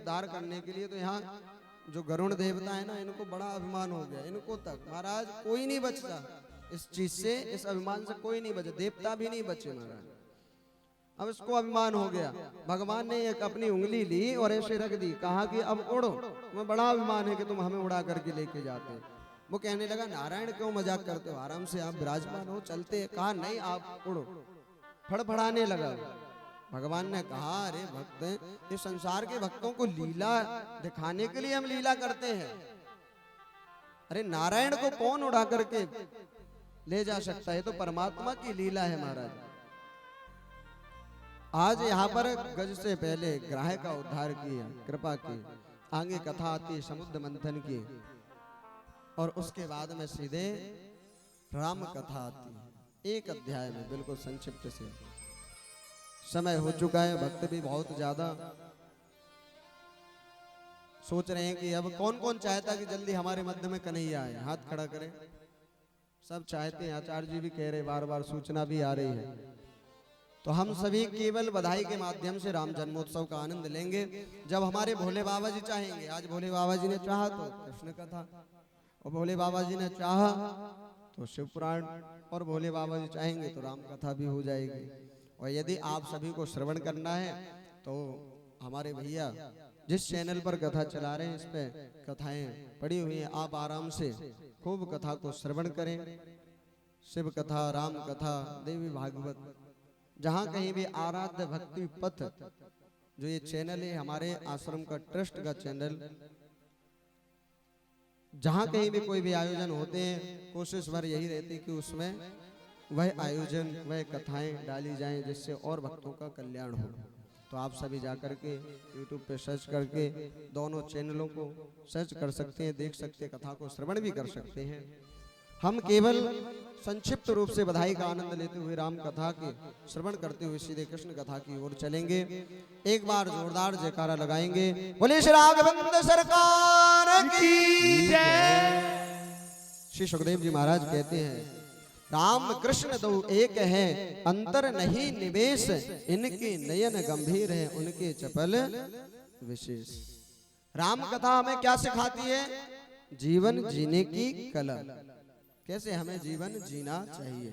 उद्धार करने के लिए, तो यहाँ जो गरुण देवता है ना, इनको बड़ा अभिमान हो गया, इनको तक महाराज कोई नहीं बचता इस चीज से, इस अभिमान से कोई नहीं बचा, देवता भी नहीं बचे महाराज। अब इसको अभिमान हो गया, भगवान ने एक अपनी उंगली ली और ऐसे रख दी, कहा कि अब उड़ो, तुम्हें बड़ा अभिमान है कि तुम हमें उड़ा करके लेके जाते। वो कहने लगा नारायण क्यों मजाक करते हो, आराम से आप विराजमान हो, चलते। कहा नहीं आप उड़ो, फड़फड़ाने लगा। भगवान ने कहा अरे भक्त, इस संसार के भक्तों को लीला दिखाने के लिए हम लीला करते हैं। अरे नारायण को कौन उड़ा करके ले जा सकता है, तो परमात्मा की लीला है महाराज। आज यहाँ पर गज से पहले ग्राह का उद्धार किया, कृपा की, आगे कथा आती समुद्र मंथन की, और उसके बाद में सीधे राम कथा आती है एक अध्याय में, बिल्कुल संक्षिप्त से। समय हो चुका है, भक्त भी बहुत ज्यादा सोच रहे हैं कि अब कौन कौन चाहता कि जल्दी हमारे मध्य में कन्हैया आए, हाथ खड़ा करें। सब चाहते हैं, आचार्य जी भी कह रहे, बार बार सूचना भी आ रही है। तो हम सभी केवल बधाई के माध्यम से राम जन्मोत्सव का आनंद लेंगे जब हमारे भोले बाबा जी चाहेंगे। आज भोले बाबा जी ने चाहा तो कृष्ण कथा, और भोले बाबा जी ने चाहा तो शिव पुराण, और भोले बाबा जी चाहेंगे तो राम कथा भी हो जाएगी। और यदि आप सभी को श्रवण करना है तो हमारे भैया जिस चैनल पर कथा चला रहे हैं, इस पे कथाएं पड़ी हुई हैं, आप आराम से खूब कथा को श्रवण करें। शिव कथा, राम कथा, देवी भागवत, जहाँ कहीं भी आराध्य भक्ति पथ, जो ये चैनल है हमारे आश्रम का ट्रस्ट का चैनल, जहाँ कहीं भी कोई भी आयोजन होते हैं, कोशिश भर यही रहती कि उसमें वह आयोजन, वह कथाएं डाली जाएं जिससे और भक्तों का कल्याण हो। तो आप सभी जाकर के YouTube पे सर्च करके दोनों चैनलों को सर्च कर सकते हैं, देख सकते हैं, कथा को श्रवण भी कर सकते हैं। हम केवल संक्षिप्त रूप से बधाई का आनंद लेते हुए राम कथा के श्रवण करते हुए सीधे कृष्ण कथा की ओर चलेंगे। एक बार जोरदार जयकारा लगाएंगे, बोले श्री राघवेंद्र सरकार की जय। श्री सुखदेव जी महाराज कहते हैं, राम कृष्ण दो एक है, अंतर नहीं निवेश, इनके नयन गंभीर है, उनके चपल विशेष। राम कथा हमें क्या सिखाती है? जीवन जीने की कला, कैसे हमें जीवन जीना चाहिए।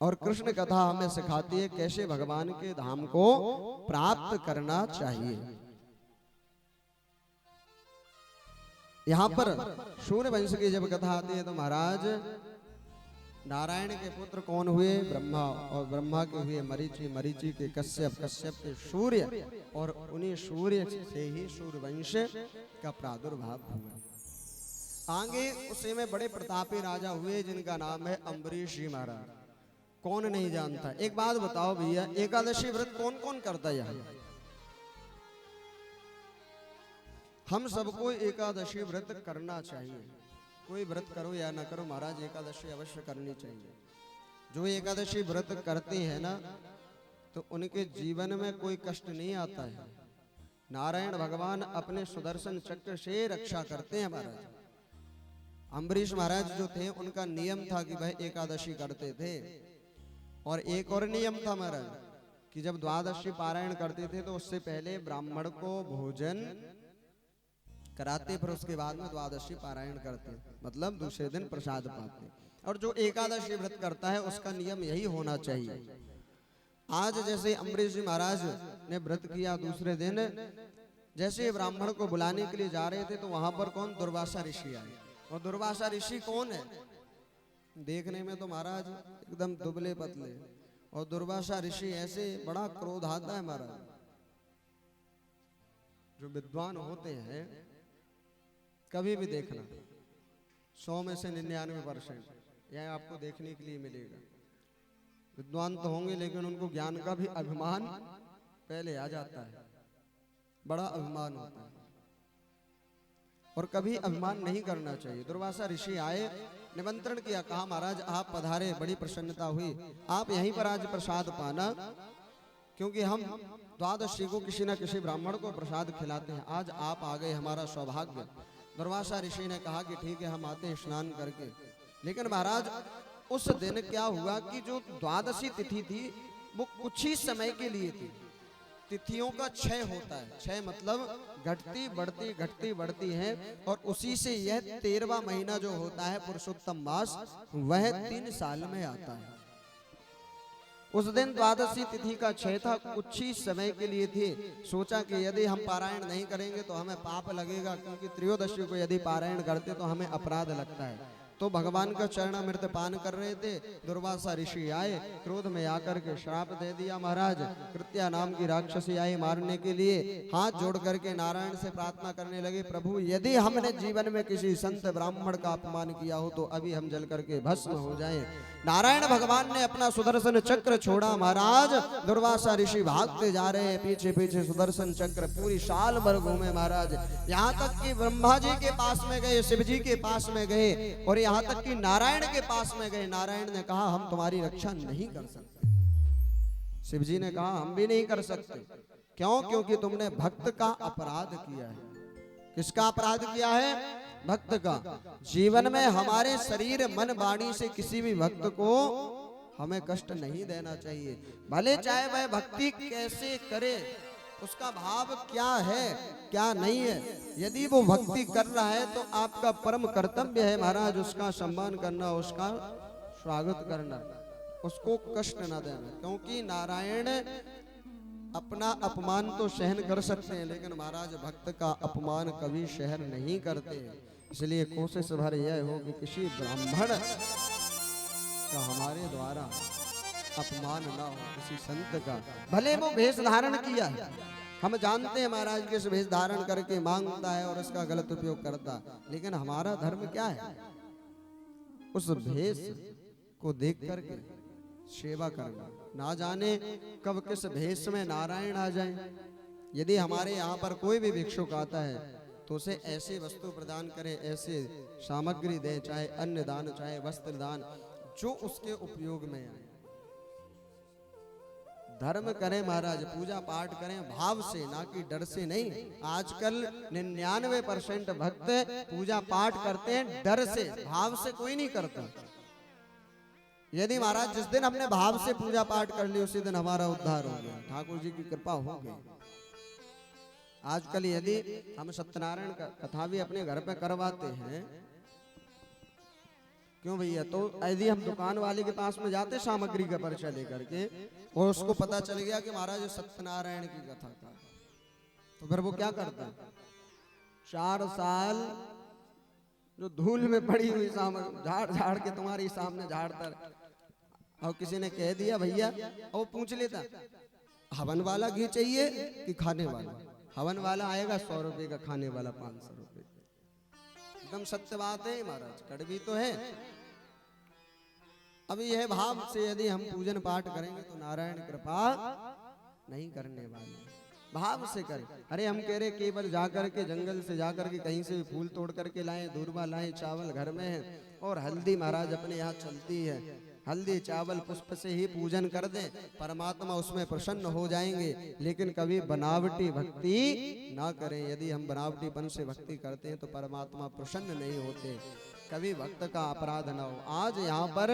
और कृष्ण कथा हमें सिखाती है कैसे भगवान के धाम को प्राप्त करना चाहिए। यहाँ पर सूर्यवंश की जब कथा आती है तो महाराज नारायण के पुत्र कौन हुए? ब्रह्मा, और ब्रह्मा के हुए मरीचि, मरीचि के कश्यप, कश्यप के सूर्य, और उन्हीं सूर्य से ही सूर्यवंश का प्रादुर्भाव हुआ। आगे उसी में बड़े प्रतापी राजा हुए जिनका नाम है अम्बरीश जी महाराज। कौन नहीं जानता? एक बात बताओ भैया, एकादशी व्रत कौन कौन करता है यहाँ? हम सबको एकादशी व्रत करना चाहिए। कोई व्रत करो या ना करो महाराज, एकादशी अवश्य करनी चाहिए। जो एकादशी व्रत करते हैं ना, तो उनके जीवन में कोई कष्ट नहीं आता है। नारायण भगवान अपने सुदर्शन चक्र से रक्षा करते हैं महाराज। अम्बरीश महाराज जो थे उनका नियम था कि वह एकादशी करते थे। और एक और नियम था महाराज कि जब द्वादशी पारायण करते थे तो उससे पहले ब्राह्मण को भोजन कराते, फिर उसके बाद में द्वादशी पारायण करते, मतलब दूसरे दिन प्रसाद पाते। और जो एकादशी व्रत करता है उसका नियम यही होना चाहिए। आज जैसे अम्बरीश जी महाराज ने व्रत किया, दूसरे दिन जैसे ब्राह्मण को बुलाने के लिए जा रहे थे तो वहां पर कौन? दुर्वासा ऋषि आए। और दुर्वासा ऋषि कौन है? देखने में तो महाराज एकदम दुबले पतले, और दुर्वासा ऋषि ऐसे बड़ा क्रोध आता है महाराज। जो विद्वान होते हैं कभी भी देखना, 100 में से 99% यह आपको देखने के लिए मिलेगा। विद्वान तो होंगे लेकिन उनको ज्ञान का भी अभिमान पहले आ जाता है, बड़ा अभिमान होता है, और कभी अभिमान नहीं करना चाहिए। दुर्वासा ऋषि आए, निमंत्रण किया, कहा महाराज आप पधारे, बड़ी प्रसन्नता हुई, आप यहीं पर आज प्रसाद पाना, क्योंकि हम द्वादशी को किसी न किसी ब्राह्मण को प्रसाद खिलाते हैं। आज आप आ गए, हमारा सौभाग्य। दुर्वासा ऋषि ने कहा कि ठीक है हम आते हैं स्नान करके। लेकिन महाराज उस दिन क्या हुआ कि जो द्वादशी तिथि थी वो कुछ ही समय के लिए थी। तिथियों का क्षय होता है। क्षय मतलब घटती बढ़ती है, और उसी से यह 13वां महीना जो होता है पुरुषोत्तम मास, वह 3 साल में आता है। उस दिन द्वादशी तिथि का क्षय था। कुछ ही समय के लिए थे। सोचा कि यदि हम पारायण नहीं करेंगे तो हमें पाप लगेगा, क्योंकि त्रयोदशी को यदि पारायण करते तो हमें अपराध लगता है। तो भगवान का चरणामृत पान कर रहे थे। दुर्वासा ऋषि आए, क्रोध में आकर के श्राप दे दिया। महाराज, कृत्या नाम की राक्षसी आई मारने के लिए। हाथ जोड़ करके नारायण से प्रार्थना करने लगे, प्रभु यदि हमने जीवन में किसी संत ब्राह्मण का अपमान किया हो तो अभी हम जल करके भस्म हो जाएं। नारायण भगवान ने अपना सुदर्शन चक्र छोड़ा। महाराज, दुर्वासा ऋषि भागते जा रहे हैं, पीछे पीछे सुदर्शन चक्र पूरी साल भर घूमे। महाराज, यहाँ तक कि ब्रह्मा जी के पास में गए, शिव जी के पास में गए, और यहाँ तक कि नारायण के पास में गए। नारायण ने कहा हम तुम्हारी रक्षा नहीं कर सकते। शिव जी ने कहा हम भी नहीं कर सकते। क्यों? क्योंकि तुमने भक्त का अपराध किया है। किसका अपराध किया है? भक्त का। जीवन में हमारे शरीर मन वाणी से किसी भी भक्त को हमें कष्ट नहीं देना चाहिए। भले चाहे वह भक्ति कैसे करे, उसका भाव क्या है क्या नहीं है। यदि वो भक्ति कर रहा है तो आपका परम कर्तव्य है महाराज उसका सम्मान करना, उसका स्वागत करना, उसको कष्ट न देना। क्योंकि नारायण अपना अपमान तो सहन कर सकते हैं, लेकिन महाराज भक्त का अपमान कभी सहन नहीं करते हैं। इसलिए कोशिश भर यह हो कि किसी ब्राह्मण का हमारे द्वारा अपमान ना हो, किसी संत का। भले वो वेश धारण किया है, हम जानते हैं महाराज के वेश धारण करके मांगता है और उसका गलत उपयोग करता, लेकिन हमारा धर्म क्या है? उस भेष को देख करके सेवा करना। ना जाने कब किस भेष में नारायण आ जाए। यदि हमारे यहाँ पर कोई भी भिक्षुक आता है तो उसे ऐसी वस्तु प्रदान करें, ऐसे सामग्री दे, चाहे अन्न दान चाहे वस्त्र दान, जो उसके उपयोग में आए। धर्म करें महाराज, पूजा पाठ करें भाव से, ना कि डर से नहीं। आजकल 99% भक्त पूजा पाठ करते हैं डर से, भाव से कोई नहीं करता। यदि महाराज जिस दिन हमने भाव से पूजा पाठ कर ली उसी दिन हमारा उद्धार हो गया, ठाकुर जी की कृपा हो गई। आजकल यदि हम सत्यनारायण का कथा भी अपने घर पे करवाते हैं, क्यों भैया, तो यदि हम दुकान वाले के पास में जाते सामग्री का परिचय लेकर के और उसको पता चल गया कि महाराज सत्यनारायण की कथा का, तो फिर वो क्या करता है? 4 साल जो धूल में पड़ी हुई सामग्री झाड़ झाड़ के तुम्हारे सामने झाड़ता, और किसी ने कह दिया भैया, और वो पूछ लेता हवन वाला घी चाहिए कि खाने वाला? हवन वाला आएगा 100 रुपए का, खाने वाला 500 रुपए। एकदम सत्य बात है महाराज, कड़वी तो है। अब यह भाव से यदि हम पूजन पाठ करेंगे तो नारायण कृपा नहीं करने वाले, भाव से करें। अरे हम कह रहे केवल जाकर के जंगल से जाकर के कहीं से भी फूल तोड़ करके लाएं, दूर्वा लाएं, चावल घर में है और हल्दी महाराज अपने यहाँ चलती है, हल्दी चावल पुष्प से ही पूजन कर दें, परमात्मा उसमें प्रसन्न हो जाएंगे। लेकिन कभी बनावटी भक्ति ना करें। यदि हम बनावटीपन से भक्ति करते हैं तो परमात्मा प्रसन्न नहीं होते। कभी भक्त का अपराध ना हो। आज यहाँ पर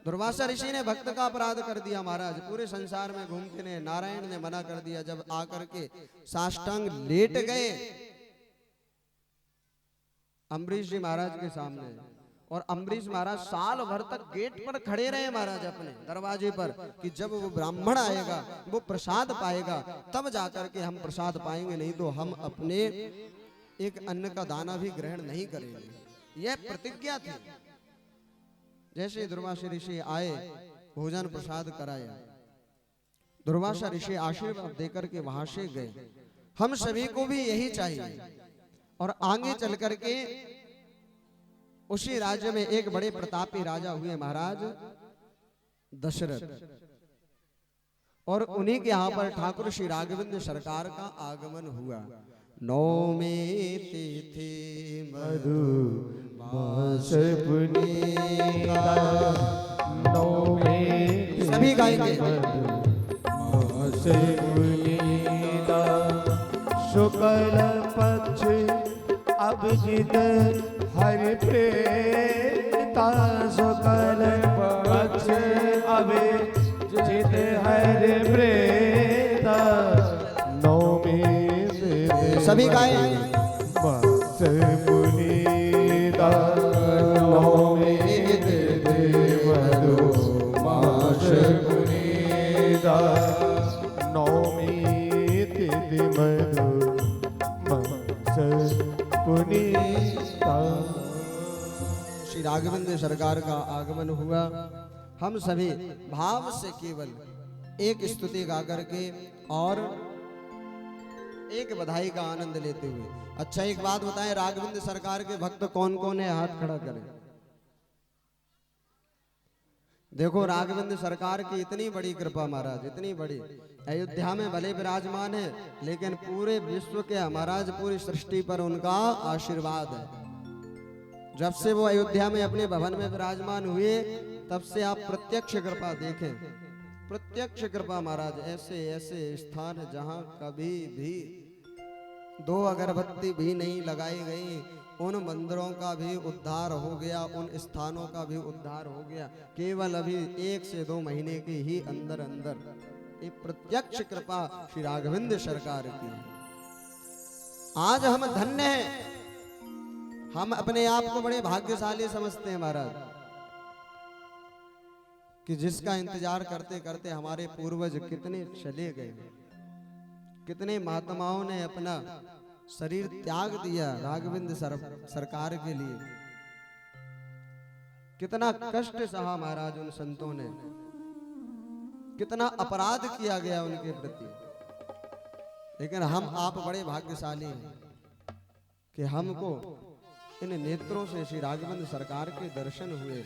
दुर्वासा ऋषि ने भक्त का अपराध कर दिया महाराज। पूरे संसार में घूमते ने, नारायण ने मना कर दिया। जब आकर के साष्टांग लेट गए अम्बरीश जी महाराज के सामने, और अम्बरीश महाराज साल भर तक गेट पर खड़े रहे महाराज अपने दरवाजे पर, कि जब वो ब्राह्मण आएगा वो प्रसाद पाएगा तब जाकर के हम प्रसाद पाएंगे, नहीं तो हम अपने एक अन्न का दाना भी ग्रहण नहीं करेंगे। यह प्रतिज्ञा थी। जैसे दुर्वासा ऋषि आए, भोजन प्रसाद कराया, दुर्वासा ऋषि आशीर्वाद देकर के वहां से गए। हम सभी को भी यही चाहिए। और आगे चल करके उसी राज्य में एक बड़े प्रतापी राजा हुए महाराज दशरथ, और उन्हीं के यहाँ पर ठाकुर श्री राघवेंद्र सरकार का आगमन हुआ। नौमे तिथि मधु मास पुनीता, नौमे सभी गाएंगे। मास पुनीता शुक्ल पक्ष अभिजित हरि प्रेता, शुक्ल पक्ष अभिजित हरि प्रेता, सभी गाए। मास पुनीता नौमी तिथि मधु मास पुनीता नौमी तिथि मधु मास पुनीता। श्री राघवेंद्र सरकार का आगमन हुआ। हम सभी भाव से केवल एक स्तुति गा करके और एक बधाई का आनंद लेते हुए। अच्छा एक बात बताएं, राघवेंद्र सरकार के भक्त कौन कौन है? हाथ खड़ा करें। देखो राघवेंद्र सरकार की इतनी बड़ी कृपा महाराज, इतनी बड़ी। अयोध्या में भले विराजमान है लेकिन पूरे विश्व के महाराज पूरी सृष्टि पर उनका आशीर्वाद है। जब से वो अयोध्या में अपने भवन में विराजमान हुए तब से आप प्रत्यक्ष कृपा देखें, प्रत्यक्ष कृपा महाराज। ऐसे ऐसे स्थान जहां कभी भी 2 अगरबत्ती भी नहीं लगाई गई, उन मंदिरों का भी उद्धार हो गया, उन स्थानों का भी उद्धार हो गया, केवल अभी 1 से 2 महीने के ही अंदर अंदर। ये प्रत्यक्ष कृपा श्री राघवेंद्र सरकार की। आज हम धन्य हैं, हम अपने आप को बड़े भाग्यशाली समझते हैं महाराज कि जिसका इंतजार करते करते हमारे पूर्वज कितने चले गए, कितने महात्माओं ने अपना शरीर त्याग दिया राघवेंद्र सरकार के लिए। कितना कष्ट सहा महाराज उन संतों ने, कितना अपराध किया गया उनके प्रति। लेकिन हम आप बड़े भाग्यशाली हैं कि हमको इन नेत्रों से श्री राघवेंद्र सरकार के दर्शन हुए,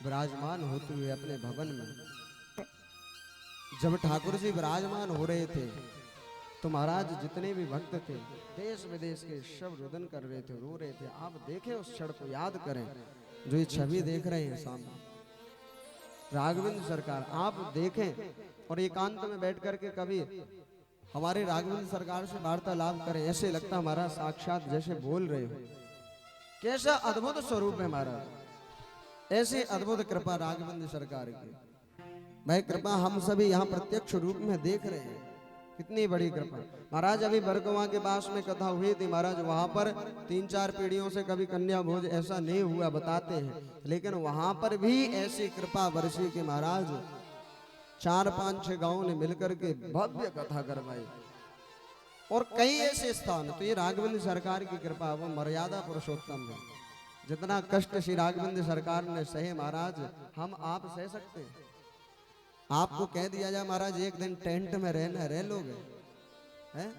विराजमान होते हुए अपने भवन में। जब ठाकुर जी विराजमान हो रहे थे तो महाराज जितने भी भक्त थे देश विदेश के सब रुदन कर रहे थे, रो रहे थे। आप देखें उस क्षण को, याद करें जो ये छवि देख रहे हैं सामने राघवेंद्र सरकार, आप देखें और एकांत में बैठ करके कभी हमारे राघवेंद्र सरकार से वार्तालाप करें, ऐसे लगता हमारा साक्षात जैसे बोल रहे हो। कैसा अद्भुत स्वरूप है महाराज, ऐसी अद्भुत कृपा राघवेंद्र सरकार की। भाई कृपा हम सभी यहाँ प्रत्यक्ष रूप में देख रहे हैं, कितनी बड़ी कृपा महाराज। अभी बरगवा के पास में कथा हुई थी महाराज, वहां पर 3-4 पीढ़ियों से कभी कन्या भोज ऐसा नहीं हुआ बताते हैं, लेकिन वहां पर भी ऐसी कृपा बरसी के महाराज 4-5-6 गांवों ने मिलकर के भव्य कथा करवाई और कई ऐसे स्थान। तो ये राघवेंद्र सरकार की कृपा, वो मर्यादा पुरुषोत्तम है। जितना कष्ट श्री राघवेंद्र सरकार ने सहे महाराज, हम आप सह सकते हैं? आपको कह दिया जाए महाराज एक दिन टेंट में रहना, रह लोगे हैं?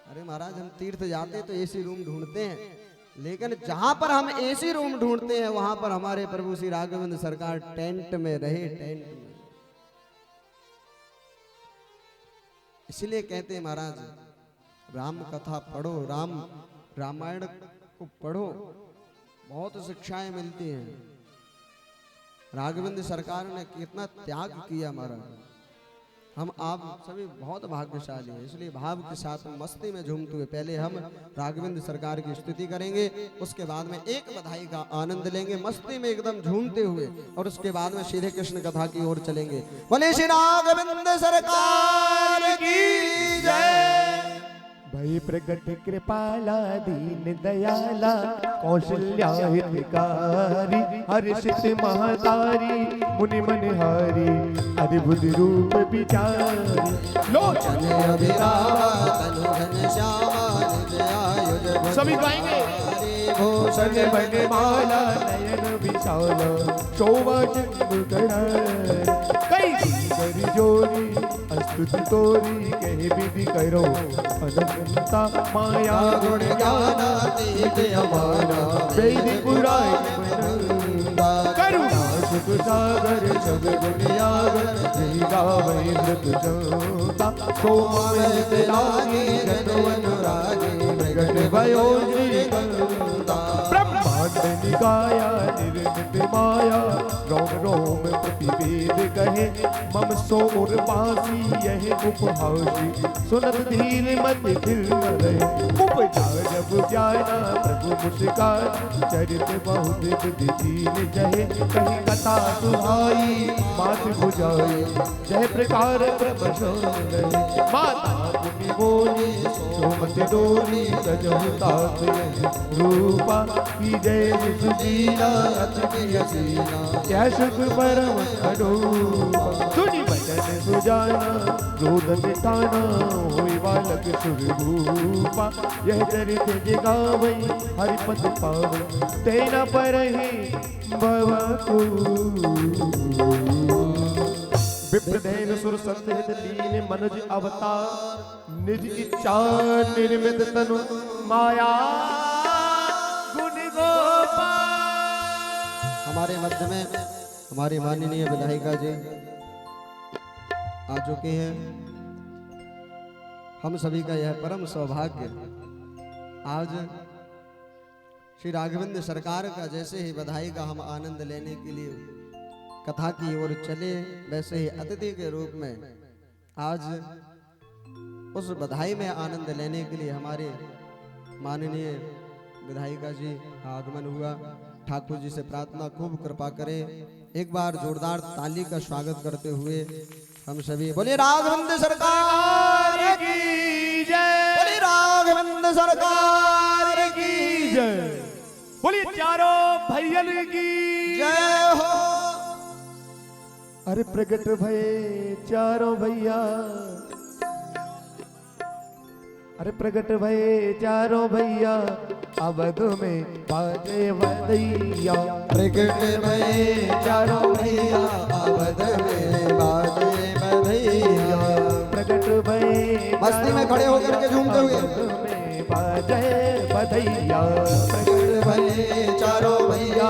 अरे महाराज हम तीर्थ जाते तो एसी रूम ढूंढते हैं, लेकिन जहां पर हम एसी रूम ढूंढते हैं वहां पर हमारे प्रभु श्री राघवेंद्र सरकार टेंट में रहे, टेंट में। इसलिए कहते हैं महाराज राम कथा पढ़ो, रामायण को पढ़ो, बहुत शिक्षाएं मिलती हैं। राघवेंद्र सरकार ने कितना त्याग किया महाराज। हम आप सभी बहुत भाग्यशाली हैं, इसलिए भाव के साथ मस्ती में झूमते हुए पहले हम राघवेंद्र सरकार की स्तुति करेंगे, उसके बाद में एक बधाई का आनंद लेंगे मस्ती में एकदम झूमते हुए, और उसके बाद में सीधे कृष्ण कथा की ओर चलेंगे। बोले श्री राघवेंद्र सरकार की जय। भई प्रगट कृपाला दीन दयाला कौशल्या हितकारी हर्षित महतारी मुनि मनहारी अद्भुत रूप विचारी लोचन अभिरामा तनु घनश्यामा निज आयुध। सभी गाएंगे। भूषण बनमाला नयन विशाल शोभा चंद्र गणन कई कर जोरी स्तुति तोरी कहे विधि करो अनंता माया गुण ज्ञान अतीत अमाना वेद पुराण करुणा सुख सागर सब गुण यागर जय गावै मृत जोता सोमवत लागे जन अनुरागे मृगन भयो श्री गंगा ब्रह्मांड निकाया निर्मित माया रोम रोम प्रतिवेद कहे मम सोर पासी यह उपहासी सुनत धीर मत फिर रहे उपजा जब प्रभु ज्ञाना प्रभु मुस्कान चरित बहुत बुद्धि दीन जहे कहीं कथा सुहाई मात बुझाई जय प्रकार प्रभ सोई माता भूमि बोली सोमत डोली सजहु तात रूपा की जय सुशीला अति हसीना क्या सुख परम अडूपा सुनी बचन सुजाना क्रोध मिटाना होई बालक सुरभूपा यह चरित जगावई हरिपद पावई तेना परहि भवकु विप्रदेन सुर संत लीन मनज अवतार निज इच्छा निर्मित तनु माया गुण गोपाल। हमारे मध्य में हमारी माननीय विधायिका जी आ चुके हैं। हम सभी का यह परम सौभाग्य आज श्री राघवेंद्र सरकार का जैसे ही बधाई का हम आनंद लेने के लिए कथा की ओर चले वैसे ही अतिथि के रूप में आज उस बधाई में आनंद लेने के लिए हमारे माननीय विधायिका जी का आगमन हुआ। ठाकुर जी से प्रार्थना खूब कृपा करें। एक बार जोरदार ताली का स्वागत करते हुए हम सभी बोले राघवेंद्र सरकार की जय बोले राघवेंद्र सरकार की जय बोलिए चारों भैयन की जय हो। अरे प्रगट भये चारों भैया अरे प्रगट भये चारों भैया अवध में बाजे बधैया प्रगट भये चारों भैया अवध में बाजे बधैया प्रगट भये मस्ती में खड़े होकर के झूमते हुए अवध में बाजे बधैया प्रगट भये चारों भैया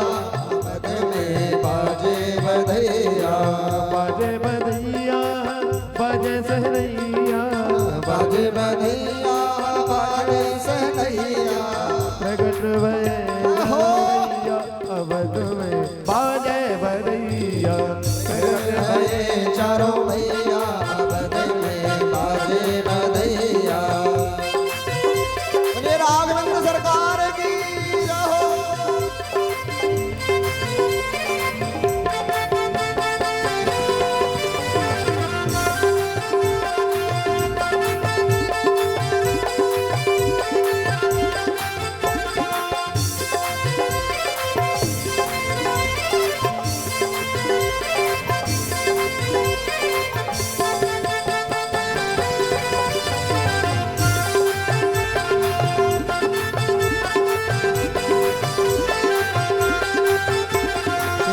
अवध में बाजे बधैया बाजे बधैया बाजे सहनैया बाजे बधैया बाजे सहनैया प्रगट भये भैया अवध में बाजे बधैया प्रगट भये चारों भैया अवध में बाजे बधैया बोले राघवेंद्र सरकार की जय हो।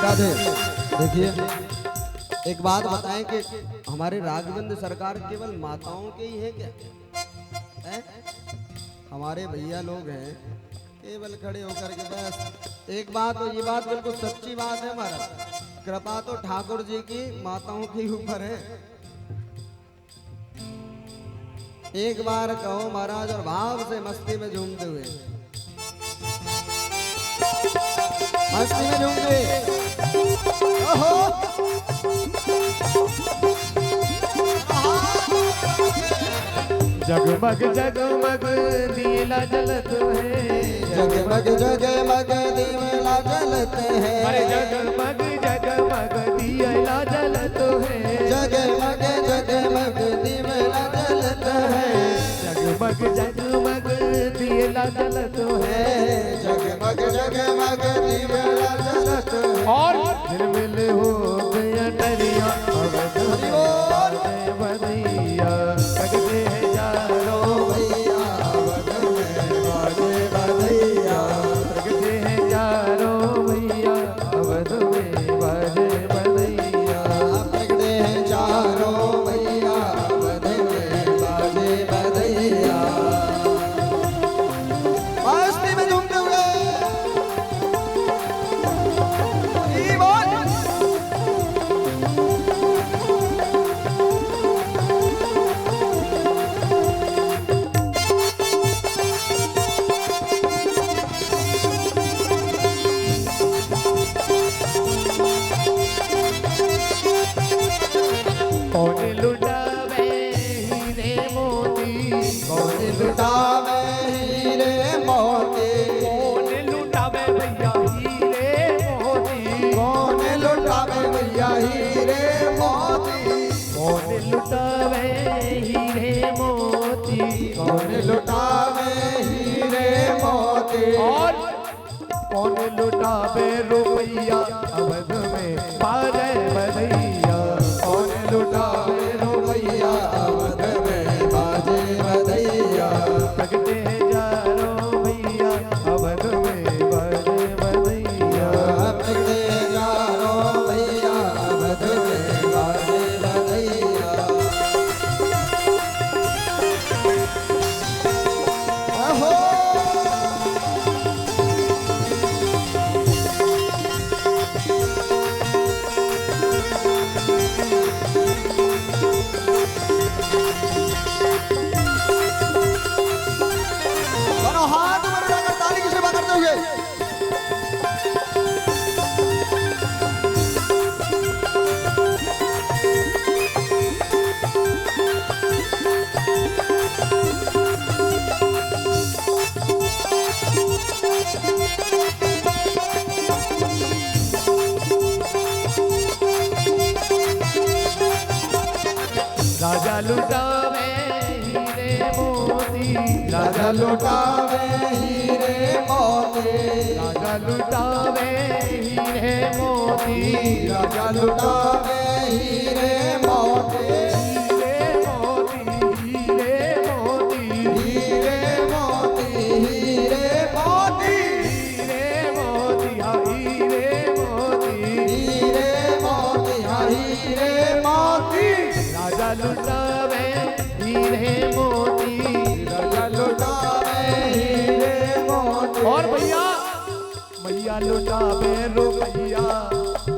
राधे देखिए एक बात बताएं कि हमारे राघवेंद्र सरकार केवल माताओं के ही है क्या है? हमारे भैया लोग हैं केवल खड़े होकर के बस एक बात और ये बात बिल्कुल सच्ची बात है। हमारा कृपा तो ठाकुर जी की माताओं के ऊपर है। एक बार कहो महाराज और भाव से मस्ती में झूमते हुए मस्ती में झूमते ओहो जगमग जगमग दियला जलत है जगमग जगमग दियला जलते हैं अरे जगमग जगमग दियला जलत है जगमग जगमग दियला जलत है जगमग जगमग दियला जलत है जगमग जगमग दियला जलत है और झिलमिल हो गया टरिया अवध में बधैया लगते हैं यारों भैया अवध में बाजे बधैया लगते हैं यारों भैया अवध में बाजे बधैया प्रगटे हैं चारों भैया अवध में बाजे बधैया मस्ती में झूमते हुए के। और कौन लुटावे रुपया अवध में बाजे बधैया। कौन लुटावे रुपया अवध में बाजे बधैया। प्रगटे जारो भैया अवध में बाजे बधैया। प्रगटे जारो भैया अवध में बाजे बधैया। अहो दोनों हाथ ऊपर उठाकर ताली की सेवा करते हुए राजा लुटावे हीरे मोती। राजा लुटावे हीरे मोती। राजा लुटावे हीरे मोती। राजा लुटावे हीरे मोती। हीरे मोती हीरे मोती। हीरे मोती हीरे मोती। हीरे मोती हाँ हीरे मोती। हीरे मोती हाँ हीरे मोती। राजा लुटावे हीरे मोती। राजा लुटावे हीरे मोती। और भैया मैया लुटावे रुपैया।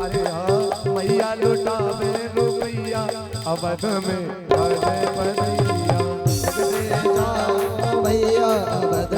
अरे हाँ मैया लुटावे रुपैया अवध में बाजे बधैया। जाओ भैया अवध